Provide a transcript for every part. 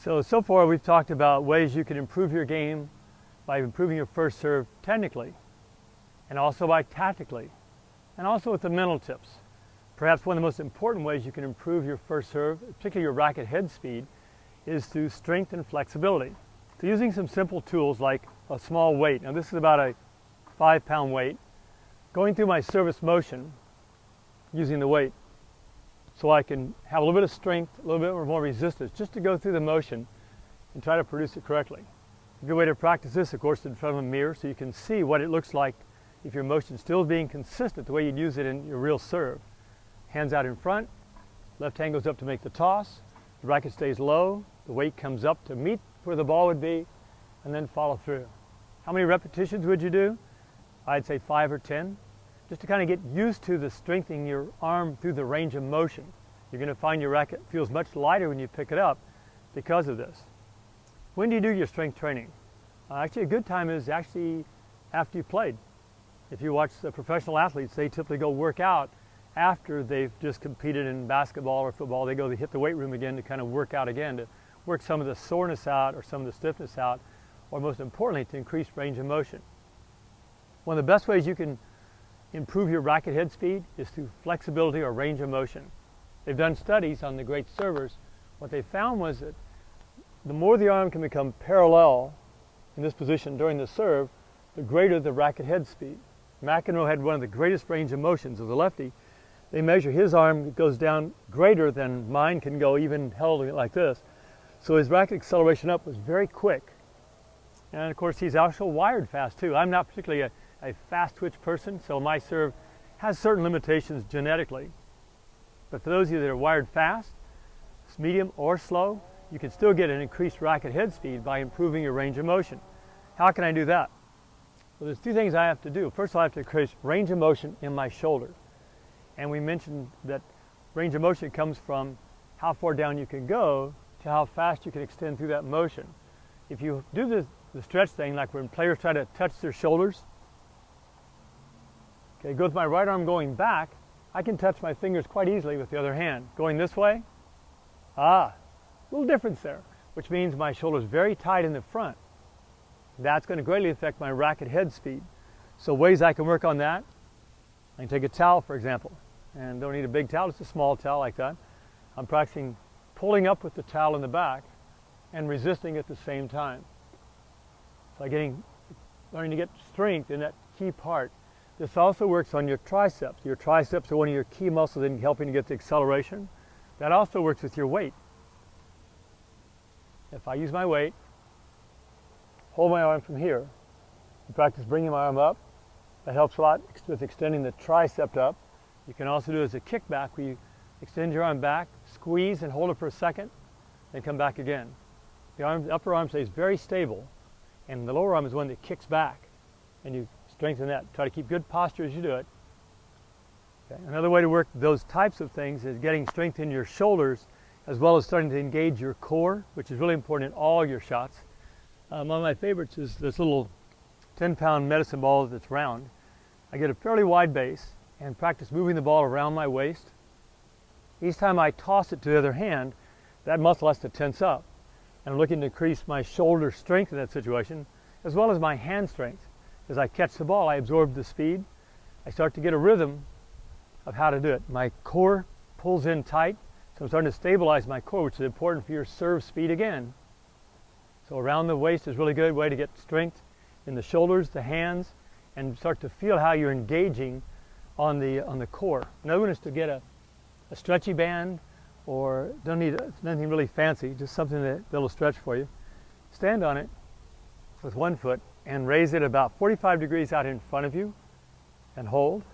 So far we've talked about ways you can improve your game by improving your first serve technically, and also by tactically, and also with the mental tips. Perhaps one of the most important ways you can improve your first serve, particularly your racket head speed, is through strength and flexibility. So using some simple tools like a small weight. Now this is about a 5-pound weight. Going through my service motion using the weight so I can have a little bit of strength, a little bit more resistance, just to go through the motion and try to produce it correctly. A good way to practice this, of course, is in front of a mirror so you can see what it looks like if your motion is still being consistent the way you'd use it in your real serve. Hands out in front, left hand goes up to make the toss, the racket stays low, the weight comes up to meet where the ball would be, and then follow through. How many repetitions would you do? I'd say 5 or 10. Just to kind of get used to the strengthening your arm through the range of motion. You're going to find your racket feels much lighter when you pick it up because of this. When do you do your strength training? Actually, a good time is actually after you played. If you watch the professional athletes, they typically go work out after they've just competed in basketball or football. They hit the weight room again to kind of work out again, to work some of the soreness out or some of the stiffness out, or most importantly, to increase range of motion. One of the best ways you can improve your racket head speed is through flexibility or range of motion. They've done studies on the great servers. What they found was that the more the arm can become parallel in this position during the serve, the greater the racket head speed. McEnroe had one of the greatest range of motions as a lefty. They measure his arm goes down greater than mine can go, even held like this. So his racket acceleration up was very quick. And of course, he's also wired fast too. I'm not particularly a fast twitch person, so my serve has certain limitations genetically. But for those of you that are wired fast, medium or slow, you can still get an increased racket head speed by improving your range of motion. How can I do that? Well, there's 2 things I have to do. First, I have to increase range of motion in my shoulder. And we mentioned that range of motion comes from how far down you can go to how fast you can extend through that motion. If you do the stretch thing, like when players try to touch their shoulders, okay, go with my right arm going back, I can touch my fingers quite easily with the other hand. Going this way, a little difference there, which means my shoulder's very tight in the front. That's going to greatly affect my racket head speed. So ways I can work on that, I can take a towel, for example, and don't need a big towel, just a small towel like that. I'm practicing pulling up with the towel in the back and resisting at the same time. So learning to get strength in that key part. This also works on your triceps. Your triceps are one of your key muscles in helping to get the acceleration. That also works with your weight. If I use my weight, hold my arm from here, and practice bringing my arm up, that helps a lot with extending the tricep up. You can also do it as a kickback where you extend your arm back, squeeze and hold it for a second, then come back again. The upper arm stays very stable, and the lower arm is one that kicks back, and you strengthen that. Try to keep good posture as you do it. Okay. Another way to work those types of things is getting strength in your shoulders, as well as starting to engage your core, which is really important in all your shots. One of my favorites is this little 10-pound medicine ball that's round. I get a fairly wide base and practice moving the ball around my waist. Each time I toss it to the other hand, that muscle has to tense up. And I'm looking to increase my shoulder strength in that situation, as well as my hand strength. As I catch the ball, I absorb the speed. I start to get a rhythm of how to do it. My core pulls in tight, so I'm starting to stabilize my core, which is important for your serve speed again. So around the waist is a really good way to get strength in the shoulders, the hands, and start to feel how you're engaging on the core. Another one is to get a stretchy band, or don't need nothing really fancy, just something that'll stretch for you. Stand on it with one foot and raise it about 45 degrees out in front of you, and hold,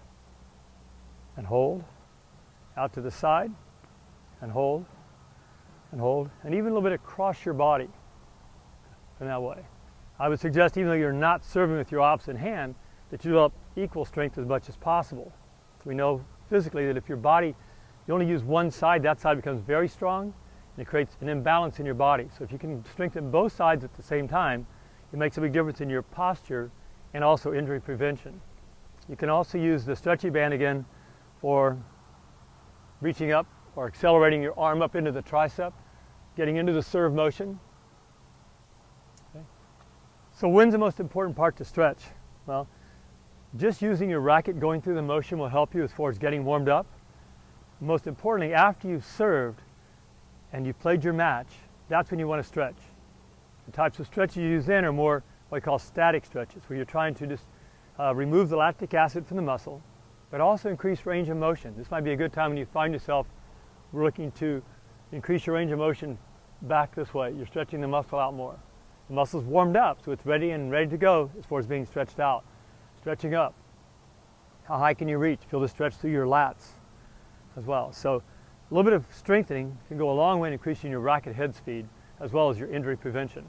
out to the side, and hold, and even a little bit across your body in that way. I would suggest, even though you're not serving with your opposite hand, that you develop equal strength as much as possible. We know physically that if your body, you only use one side, that side becomes very strong, and it creates an imbalance in your body. So if you can strengthen both sides at the same time, it makes a big difference in your posture and also injury prevention. You can also use the stretchy band again for reaching up or accelerating your arm up into the tricep. getting into the serve motion. Okay. So when's the most important part to stretch? Well, just using your racket going through the motion will help you as far as getting warmed up. Most importantly, after you've served and you've played your match, that's when you want to stretch. The types of stretches you use then are more what we call static stretches, where you're trying to just remove the lactic acid from the muscle, but also increase range of motion. This might be a good time when you find yourself looking to increase your range of motion back this way. You're stretching the muscle out more. The muscle's warmed up, so it's ready to go as far as being stretched out. Stretching up. How high can you reach? Feel the stretch through your lats as well. So a little bit of strengthening can go a long way in increasing your racket head speed as well as your injury prevention.